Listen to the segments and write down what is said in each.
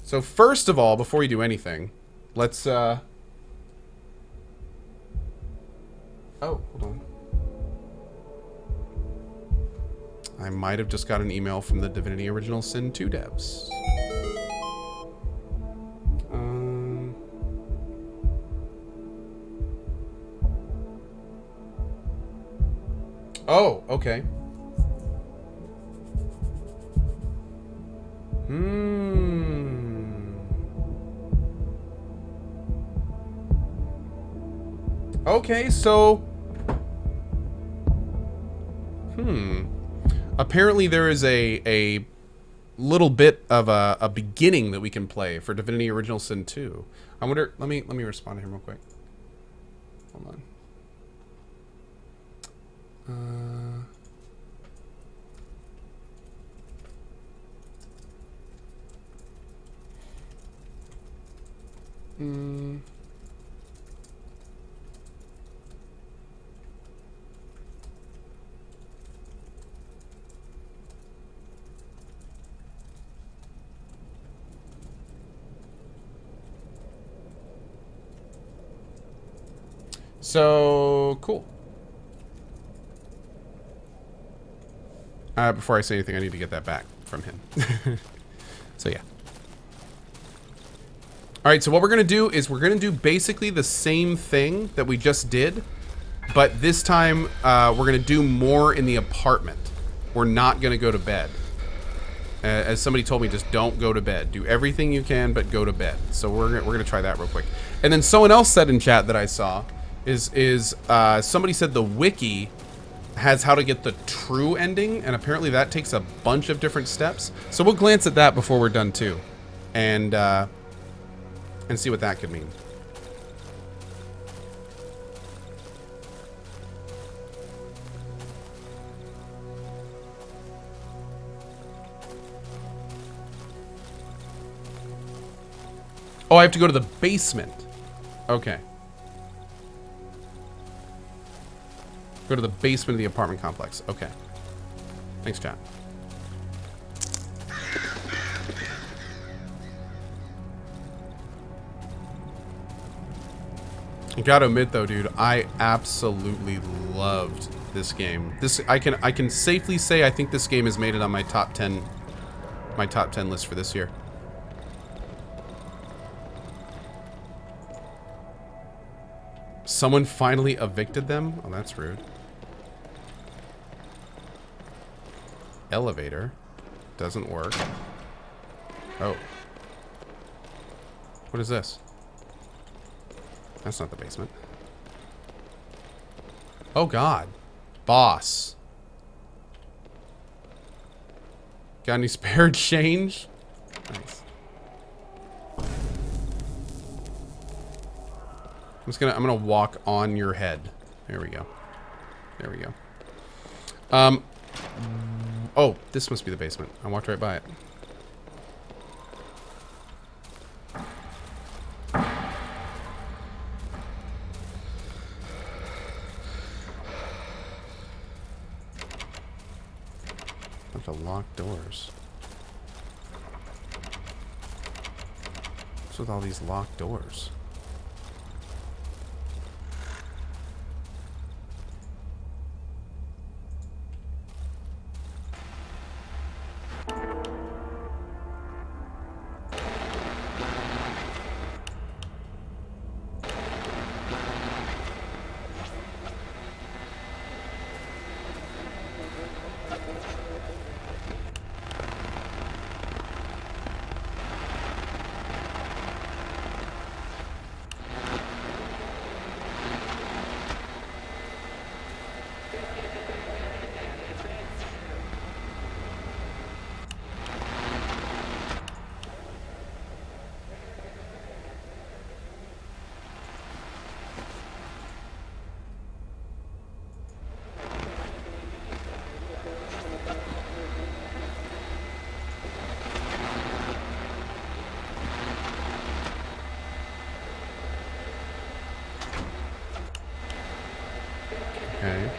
So first of all, before you do anything, let's oh, hold on. I might have just got an email from the Divinity Original Sin 2 devs. Oh, okay. Okay, so... Apparently there is a little bit of a beginning that we can play for Divinity Original Sin 2. I wonder... Let me respond to him real quick. Hold on. So, cool. Before I say anything, I need to get that back from him. So, yeah. Alright, so what we're going to do is we're going to do basically the same thing that we just did, but this time we're going to do more in the apartment. We're not going to go to bed. As somebody told me, just don't go to bed. Do everything you can, but go to bed. So we're going to try that real quick. And then someone else said in chat that I saw is somebody said the wiki has how to get the true ending, and apparently that takes a bunch of different steps. So we'll glance at that before we're done too, and see what that could mean. Oh, I have to go to the basement. Okay. Go to the basement of the apartment complex. Okay. Thanks, chat. I gotta admit though, dude, I absolutely loved this game. I can safely say I think this game has made it on my top 10 list for this year. Someone finally evicted them? Oh, that's rude. Elevator. Doesn't work. Oh. What is this? That's not the basement. Oh, God. Boss. Got any spare change? Nice. I'm gonna walk on your head. There we go. There we go. Oh, this must be the basement. I walked right by it. Bunch of locked doors. What's with all these locked doors? Okay.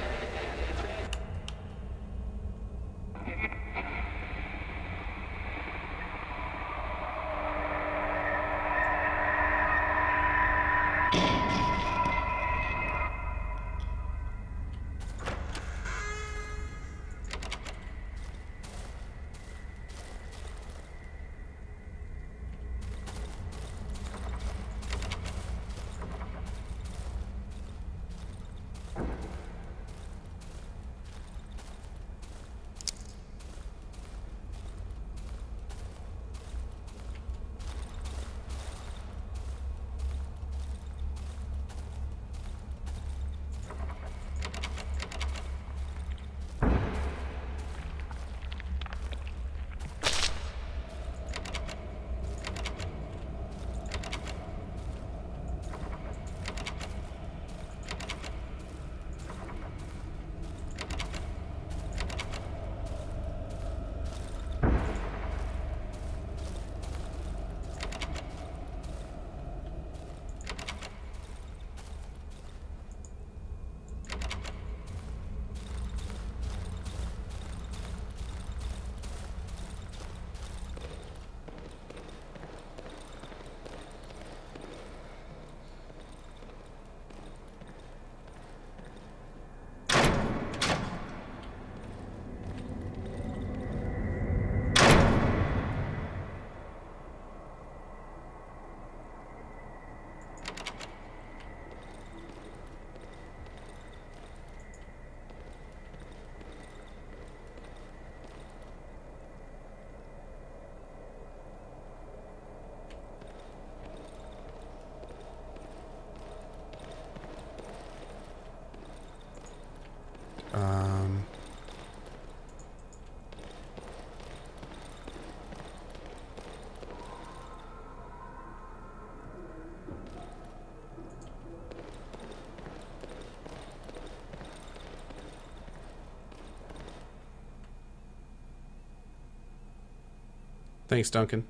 Thanks, Duncan.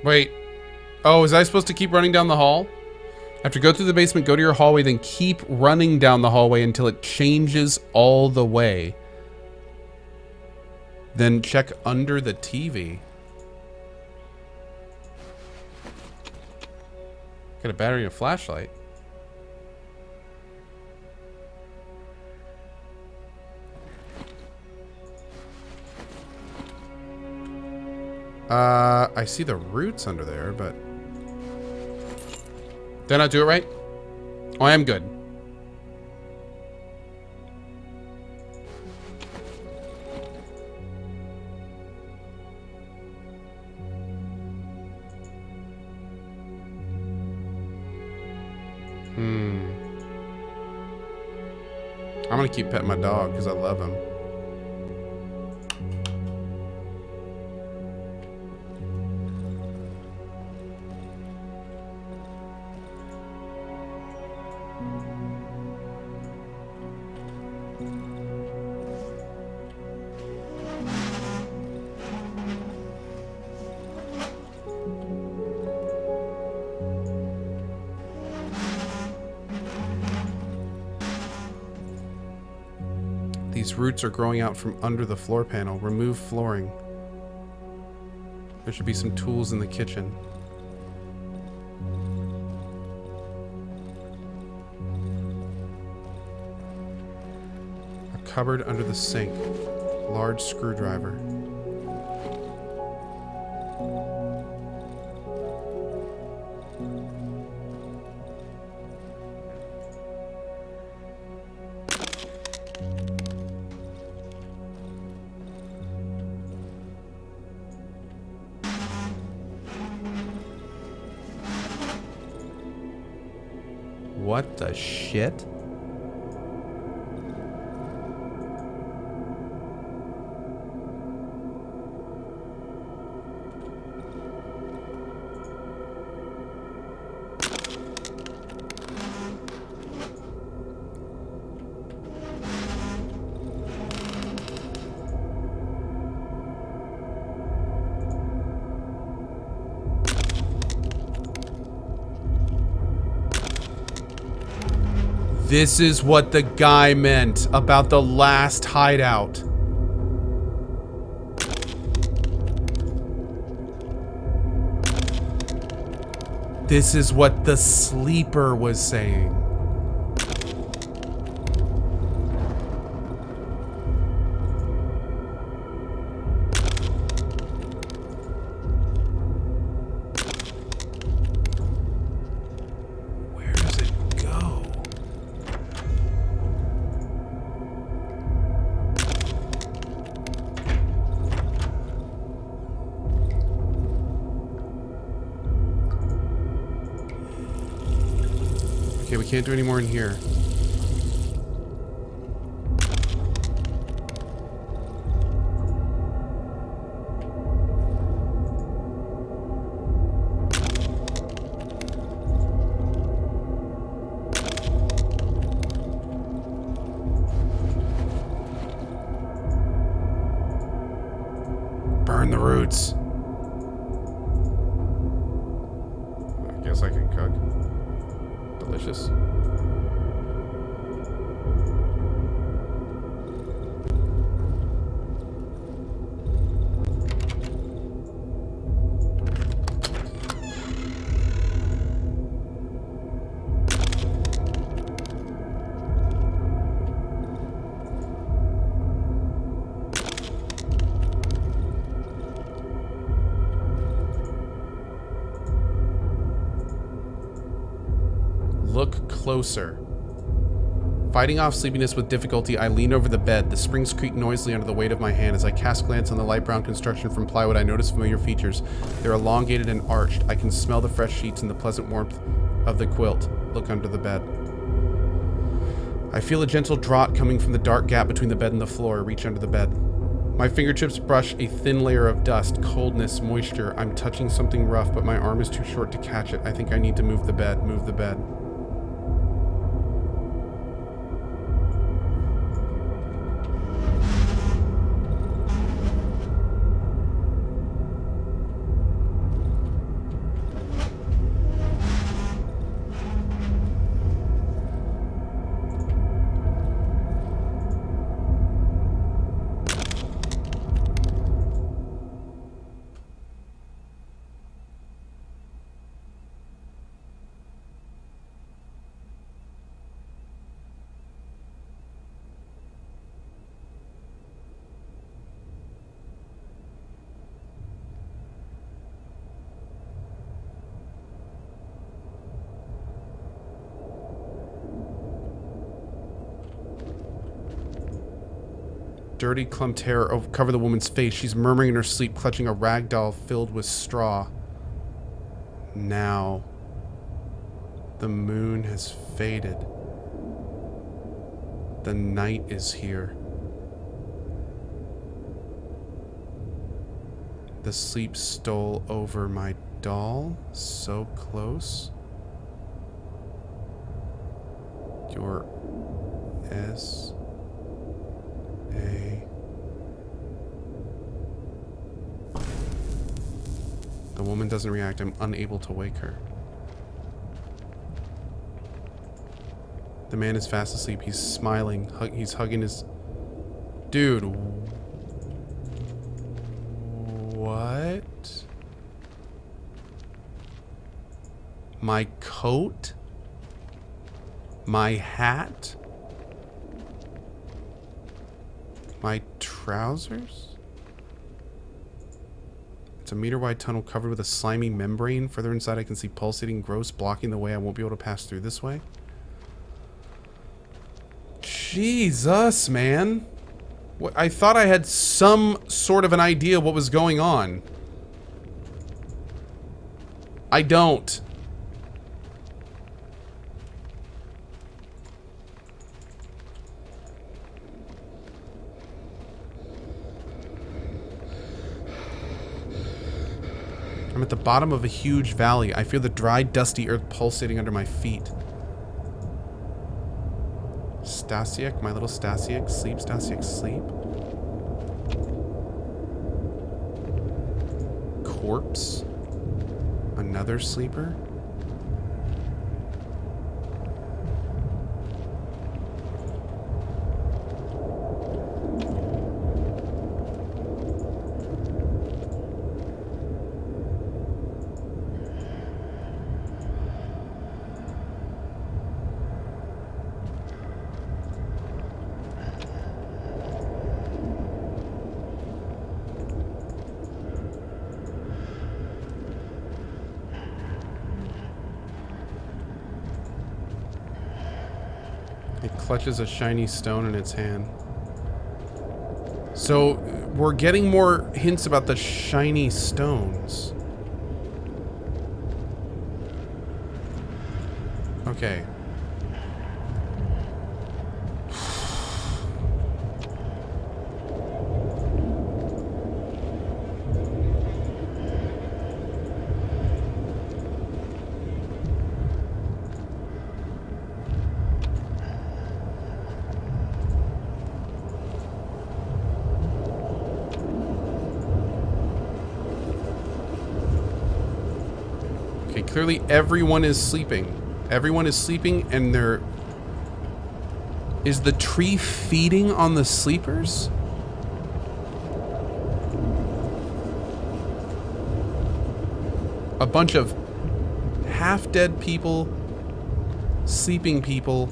Wait. Oh, was I supposed to keep running down the hall? After go through the basement, go to your hallway, then keep running down the hallway until it changes all the way. Then check under the TV. Got a battery and a flashlight. I see the roots under there, but... Did I not do it right? Oh, I am good. I'm gonna keep petting my dog because I love him. These roots are growing out from under the floor panel. Remove flooring. There should be some tools in the kitchen. A cupboard under the sink. Large screwdriver. What the shit? This is what the guy meant about the last hideout. This is what the sleeper was saying. Okay, we can't do any more in here. Burn the roots. I guess I can delicious. Look closer. Fighting off sleepiness with difficulty, I lean over the bed. The springs creak noisily under the weight of my hand. As I cast a glance on the light brown construction from plywood, I notice familiar features. They're elongated and arched. I can smell the fresh sheets and the pleasant warmth of the quilt. Look under the bed. I feel a gentle draught coming from the dark gap between the bed and the floor. I reach under the bed. My fingertips brush a thin layer of dust, coldness, moisture. I'm touching something rough, but my arm is too short to catch it. I think I need to move the bed. Move the bed. Dirty, clumped hair cover the woman's face. She's murmuring in her sleep, clutching a rag doll filled with straw. Now, the moon has faded. The night is here. The sleep stole over my doll, so close. Your S. The woman doesn't react. I'm unable to wake her. The man is fast asleep. He's smiling. He's hugging his... Dude. What? My coat? My hat? My trousers? It's a meter-wide tunnel covered with a slimy membrane. Further inside, I can see pulsating growths blocking the way. I won't be able to pass through this way. Jesus, man. What, I thought I had some sort of an idea what was going on. I don't. I'm at the bottom of a huge valley. I feel the dry, dusty earth pulsating under my feet. Stasiak, my little Stasiak, sleep, Stasiak, sleep. Corpse. Another sleeper. It clutches a shiny stone in its hand. So, we're getting more hints about the shiny stones. Okay. Clearly everyone is sleeping. Everyone is sleeping and they're... Is the tree feeding on the sleepers? A bunch of half-dead people, sleeping people.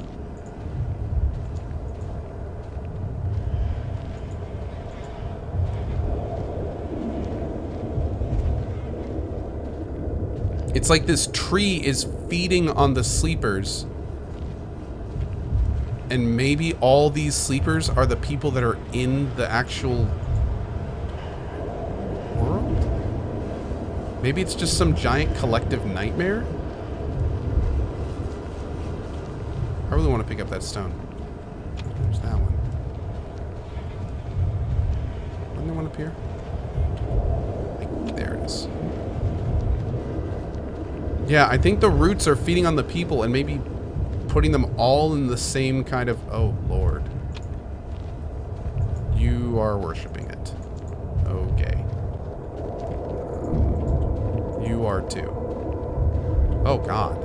It's like this tree is feeding on the sleepers. And maybe all these sleepers are the people that are in the actual world? Maybe it's just some giant collective nightmare? I really want to pick up that stone. There's that one. Wasn't there one up here? There it is. Yeah, I think the roots are feeding on the people and maybe putting them all in the same kind of... Oh, Lord. You are worshipping it. Okay. You are too. Oh, God.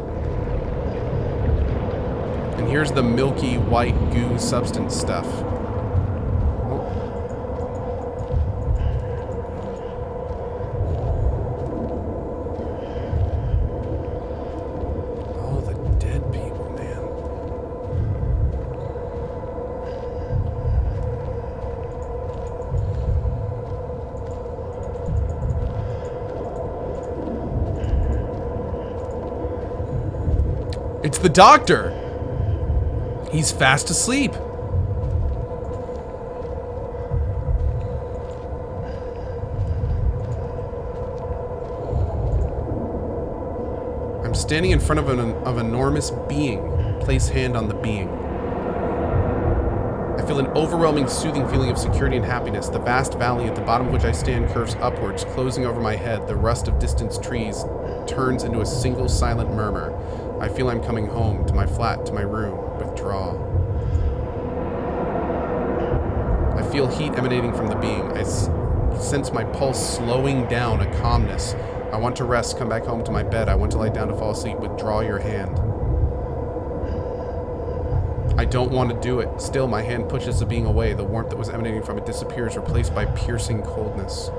And here's the milky white goo substance stuff. It's the doctor. He's fast asleep. I'm standing in front of an enormous being. Place hand on the being. I feel an overwhelming, soothing feeling of security and happiness. The vast valley at the bottom of which I stand curves upwards, closing over my head. The rust of distant trees turns into a single silent murmur. I feel I'm coming home, to my flat, to my room. Withdraw. I feel heat emanating from the being. I sense my pulse slowing down, a calmness. I want to rest, come back home to my bed. I want to lie down to fall asleep. Withdraw your hand. I don't want to do it. Still, my hand pushes the being away. The warmth that was emanating from it disappears, replaced by piercing coldness.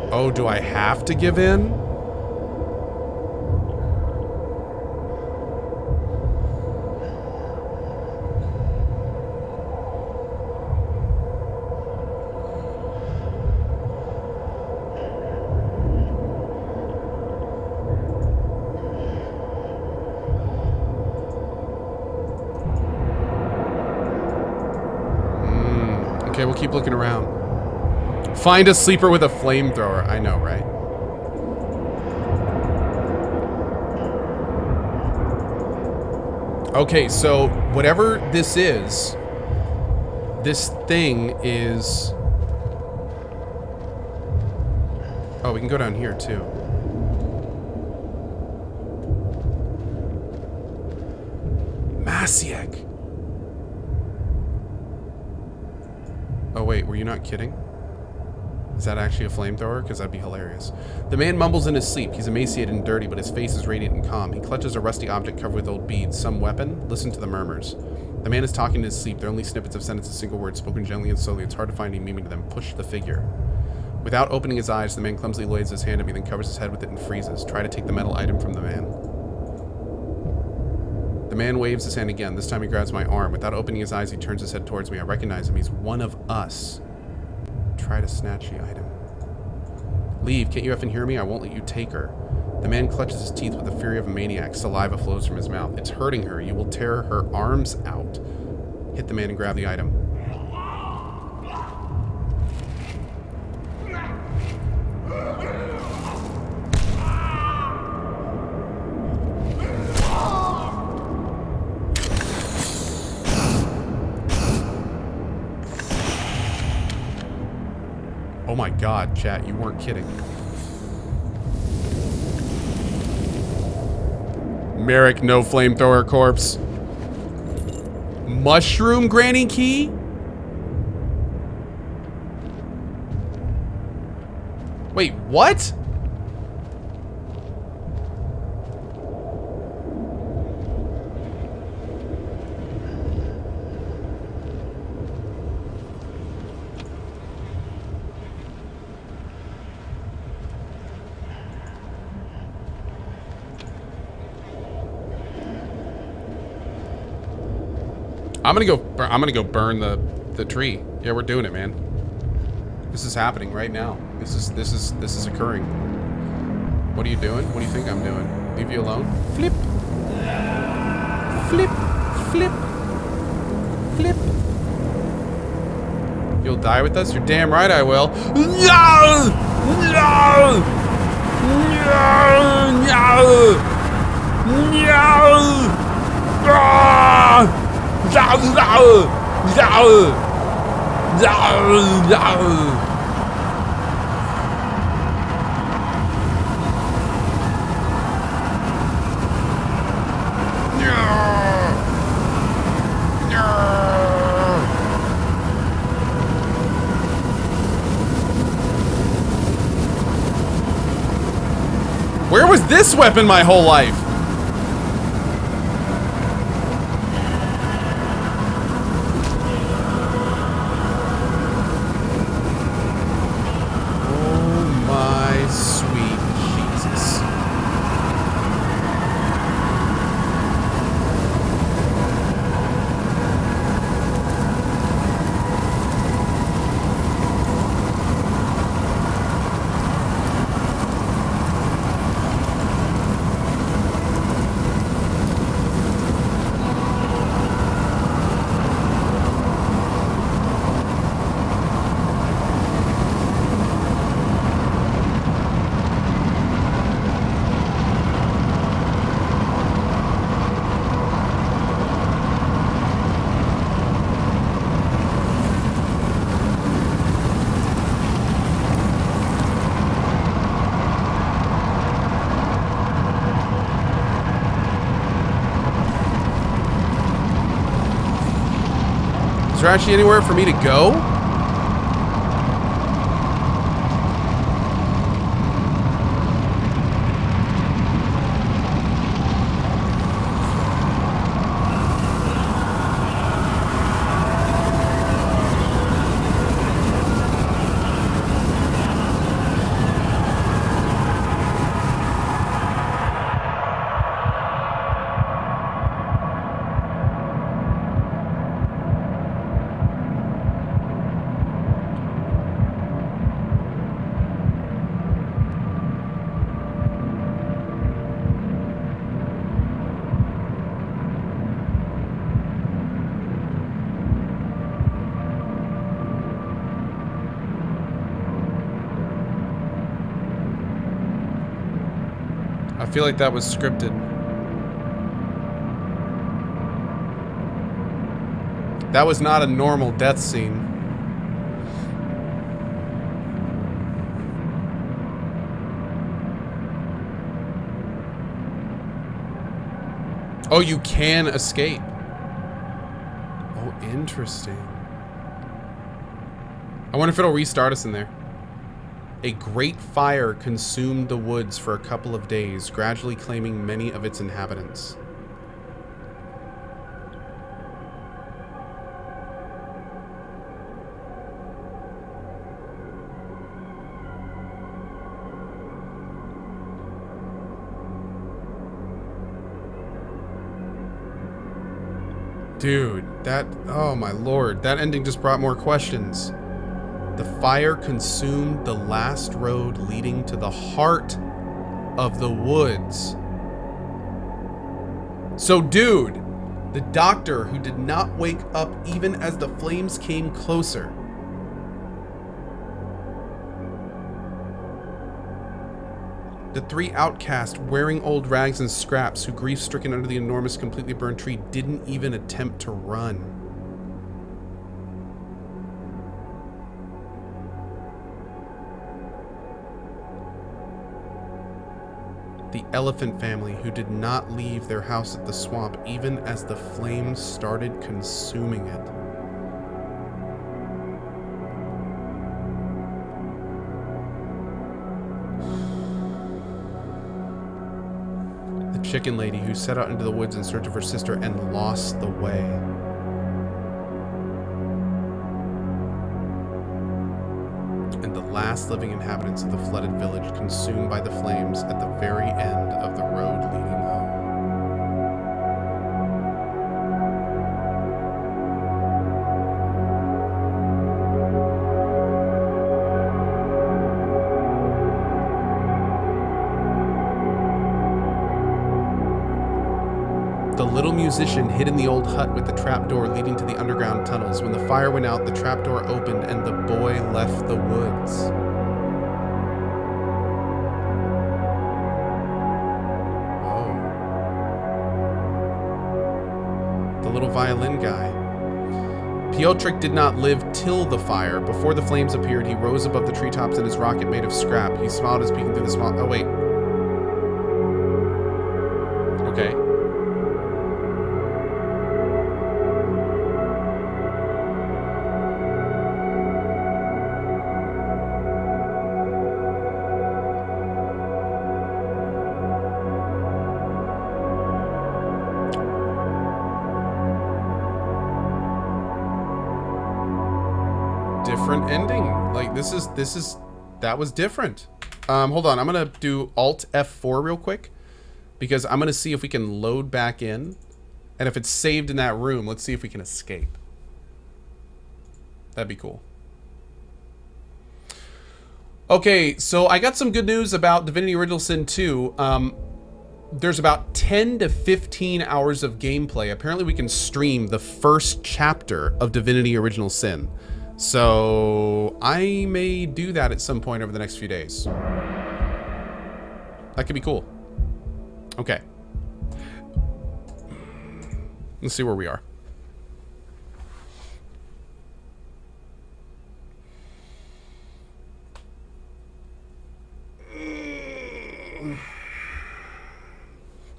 Oh, do I have to give in? Okay, we'll keep looking around. Find a sleeper with a flamethrower. I know, right? Okay, so whatever this is, this thing is... Oh, we can go down here too. Masiek. Oh wait, were you not kidding? Is that actually a flamethrower? Because that'd be hilarious. The man mumbles in his sleep. He's emaciated and dirty, but his face is radiant and calm. He clutches a rusty object covered with old beads. Some weapon? Listen to the murmurs. The man is talking in his sleep. They're only snippets of sentences, single words, spoken gently and slowly. It's hard to find any meaning to them. Push the figure. Without opening his eyes, the man clumsily lays his hand at me, then covers his head with it and freezes. Try to take the metal item from the man. The man waves his hand again. This time he grabs my arm. Without opening his eyes, he turns his head towards me. I recognize him. He's one of us. Try to snatch the item. Leave. Can't you effing hear me? I won't let you take her. The man clutches his teeth with the fury of a maniac. Saliva flows from his mouth. It's hurting her. You will tear her arms out. Hit the man and grab the item. Oh my god, chat, you weren't kidding. Merrick, no flamethrower corpse. Mushroom granny key? Wait, what? I'm gonna go burn the tree. Yeah, we're doing it, man. This is happening right now. This is occurring. What are you doing? What do you think I'm doing? Leave you alone? Flip. Flip. Flip. Flip. You'll die with us? You're damn right I will. No! No! No! No! No! Ah! No! No! No! No! Where was this weapon my whole life? Oh my sweet Jesus. Is there actually anywhere for me to go? I feel like that was scripted. That was not a normal death scene. Oh, you can escape. Oh, interesting. I wonder if it'll restart us in there. A great fire consumed the woods for a couple of days, gradually claiming many of its inhabitants. Dude, oh my lord, that ending just brought more questions. The fire consumed the last road leading to the heart of the woods. So, dude, the doctor who did not wake up even as the flames came closer. The three outcasts wearing old rags and scraps who grief-stricken under the enormous, completely burned tree didn't even attempt to run. The elephant family who did not leave their house at the swamp even as the flames started consuming it. The chicken lady who set out into the woods in search of her sister and lost the way. And the last living inhabitants of the flooded village consumed by the flames at the very end of the road leading home. The little musician hid in the old hut with the trapdoor leading to the underground tunnels. When the fire went out, the trapdoor opened and the boy left the woods. The little violin guy. Piotrek did not live till the fire. Before the flames appeared, he rose above the treetops in his rocket made of scrap. He smiled as peeking through the small... Oh, wait. Okay. Different ending. Like this is that was different. Hold on, I'm gonna do Alt F4 real quick because I'm gonna see if we can load back in, and if it's saved in that room, let's see if we can escape. That'd be cool. Okay, so I got some good news about Divinity Original Sin 2. There's about 10 to 15 hours of gameplay. Apparently we can stream the first chapter of Divinity Original Sin. So I may do that at some point over the next few days. That could be cool. Okay. Let's see where we are.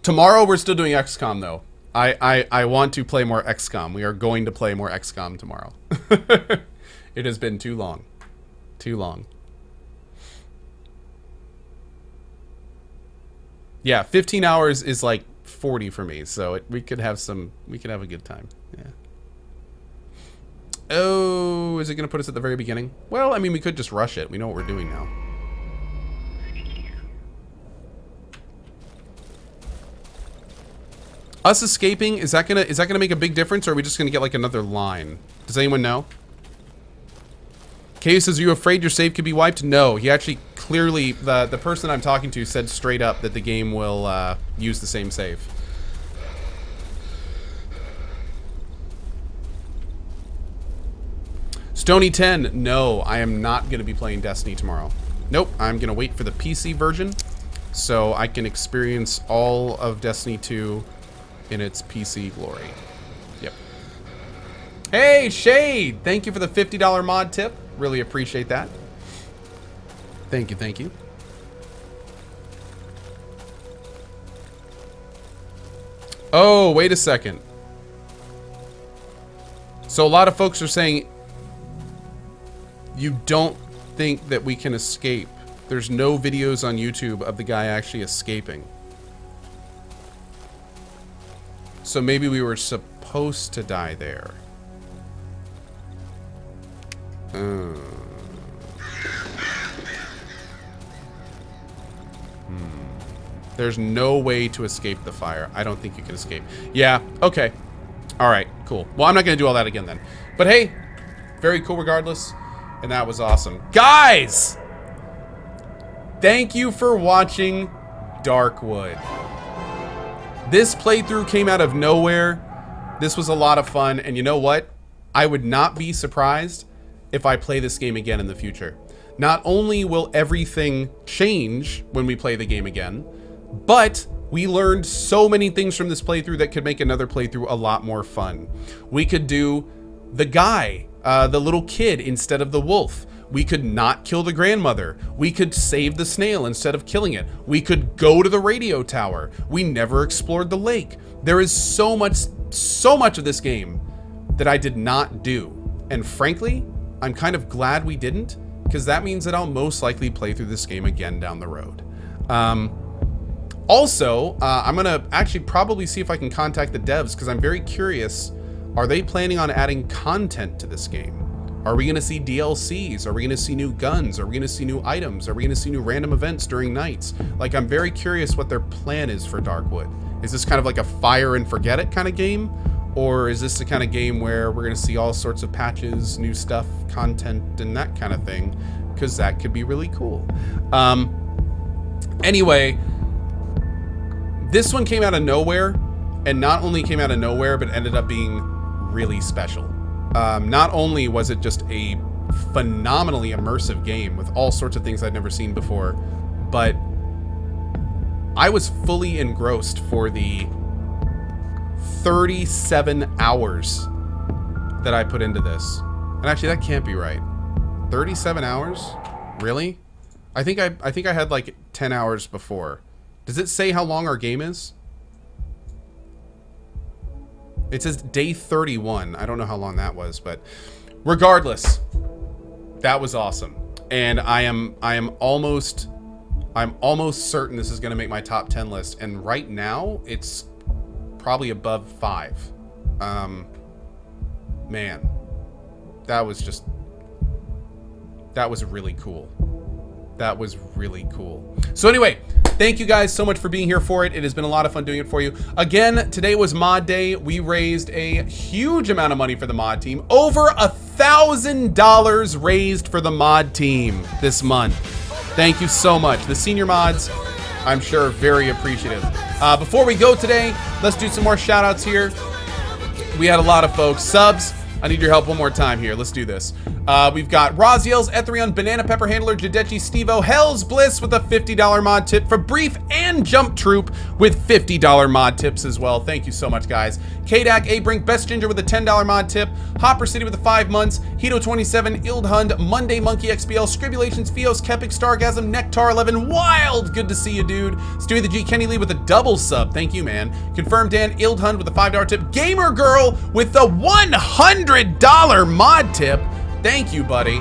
Tomorrow we're still doing XCOM though. I want to play more XCOM. We are going to play more XCOM tomorrow. It has been too long. Too long. Yeah, 15 hours is like 40 for me, so we could have a good time. Yeah. Oh, is it going to put us at the very beginning? Well, I mean, we could just rush it. We know what we're doing now. Us escaping, is that gonna make a big difference, or are we just gonna get like another line? Does anyone know? Kay says, are you afraid your save could be wiped? No, he actually clearly, the person I'm talking to said straight up that the game will use the same save. Stony 10, no, I am not gonna be playing Destiny tomorrow. Nope, I'm gonna wait for the PC version so I can experience all of Destiny 2 in its PC glory. Yep. Hey, Shade! Thank you for the $50 mod tip. Really appreciate that. Thank you, thank you. Oh, wait a second. So a lot of folks are saying you don't think that we can escape. There's no videos on YouTube of the guy actually escaping. So maybe we were supposed to die there. There's no way to escape the fire. I don't think you can escape. Yeah, okay. All right, cool. Well, I'm not going to do all that again then. But hey, very cool regardless. And that was awesome. Guys! Thank you for watching Darkwood. This playthrough came out of nowhere. This was a lot of fun. And you know what? I would not be surprised if I play this game again in the future. Not only will everything change when we play the game again, but we learned so many things from this playthrough that could make another playthrough a lot more fun. We could do the guy, the little kid instead of the wolf. We could not kill the grandmother. We could save the snail instead of killing it. We could go to the radio tower. We never explored the lake. There is so much of this game that I did not do. And frankly, I'm kind of glad we didn't, because that means that I'll most likely play through this game again down the road. Also, I'm gonna actually probably see if I can contact the devs, because I'm very curious. Are they planning on adding content to this game? Are we gonna see DLCs? Are we gonna see new guns? Are we gonna see new items? Are we gonna see new random events during nights? Like, I'm very curious what their plan is for Darkwood. Is this kind of like a fire and forget it kind of game? Or is this the kind of game where we're gonna see all sorts of patches, new stuff, content, and that kind of thing? Because that could be really cool. Anyway, this one came out of nowhere, and not only came out of nowhere, but ended up being really special. Not only was it just a phenomenally immersive game with all sorts of things I'd never seen before, but I was fully engrossed for the 37 hours that I put into this. And actually, that can't be right. 37 hours? Really? I think I had like 10 hours before. Does it say how long our game is? It says day 31. I don't know how long that was, but regardless, that was awesome. And I'm almost certain this is going to make my top 10 list. And right now, it's probably above 5. Man, that was really cool. That was really cool. So anyway, thank you guys so much for being here for it. It has been a lot of fun doing it for you. Again, today was mod day. We raised a huge amount of money for the mod team. Over $1,000 raised for the mod team this month. Thank you so much. The senior mods, I'm sure, very appreciative. Before we go today, let's do some more shout outs here. We had a lot of folks. Subs, I need your help one more time here. Let's do this. We've got Roziels, Etherion, Banana Pepper Handler, Jadechi, Stevo, Hell's Bliss with a $50 mod tip, Fabrief and Jump Troop with $50 mod tips as well. Thank you so much, guys. Kadak, A-Brink, Best Ginger with a $10 mod tip, Hopper City with the 5 months, Hito27, Ildhund, Monday Monkey XBL, Scribulations, Fios, Kepik, Stargasm, Nectar11, Wild, good to see you, dude. Stewie the G, Kenny Lee with a double sub. Thank you, man. Confirmed Dan, Ildhund with a $5 tip, Gamer Girl with the $100 mod tip. Thank you, buddy.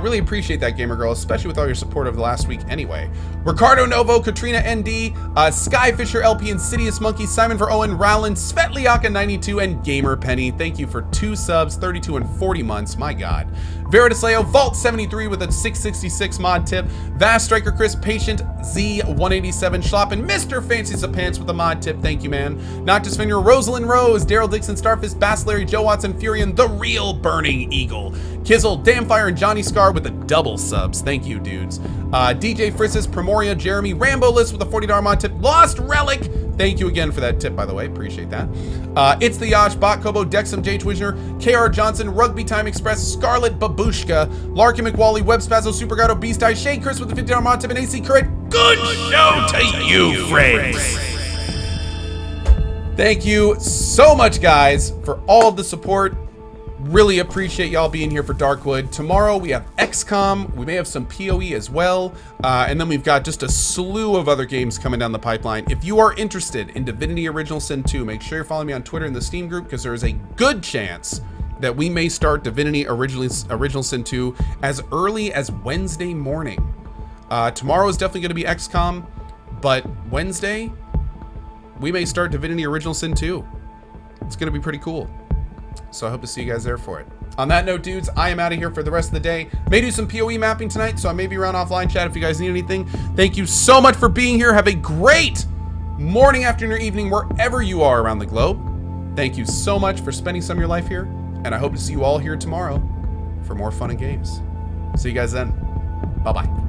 Really appreciate that, Gamer Girl, especially with all your support over the last week anyway. Ricardo Novo, Katrina ND, Skyfisher LP, Insidious Monkey, Simon for Owen, Rowland, Svetliaka 92, and Gamer Penny. Thank you for 2 subs, 32 and 40 months. My God. Veridisleo, Vault 73 with a 666 mod tip. Vast Striker Chris, Patient Z 187 Schlop, and Mr. Fancy Pants with a mod tip. Thank you, man. Noctis Finger, Rosalind Rose, Daryl Dixon, Starfist, Bass Larry, Joe Watson, Furion, The Real Burning Eagle, Kizzle, Damfire, and Johnny Scar with the double subs. Thank you, dudes. DJ Frissis, Primoria, Jeremy, Rambo List with a $40 mod tip. Lost Relic. Thank you again for that tip, by the way. Appreciate that. It's the Yash, Bot Kobo, Dexum, J. Twisner, KR Johnson, Rugby Time Express, Scarlet Babushka, Larkin McWally, Web Spazzo, Super Gato, Beast Eye, Shea Chris with the $50 mod tip, and AC Current. Good show to you, friends. Thank you so much, guys, for all of the support. Really appreciate y'all being here for Darkwood. Tomorrow we have XCOM. We may have some PoE as well. And then we've got just a slew of other games coming down the pipeline. If you are interested in Divinity Original Sin 2, make sure you're following me on Twitter in the Steam group, because there is a good chance that we may start Divinity Original Sin 2 as early as Wednesday morning. Tomorrow is definitely going to be XCOM, but Wednesday, we may start Divinity Original Sin 2. It's going to be pretty cool. So I hope to see you guys there for it. On that note, dudes, I am out of here for the rest of the day. May do some PoE mapping tonight, so I may be around offline chat if you guys need anything. Thank you so much for being here. Have a great morning, afternoon, or evening, wherever you are around the globe. Thank you so much for spending some of your life here, and I hope to see you all here tomorrow for more fun and games. See you guys then. Bye-bye.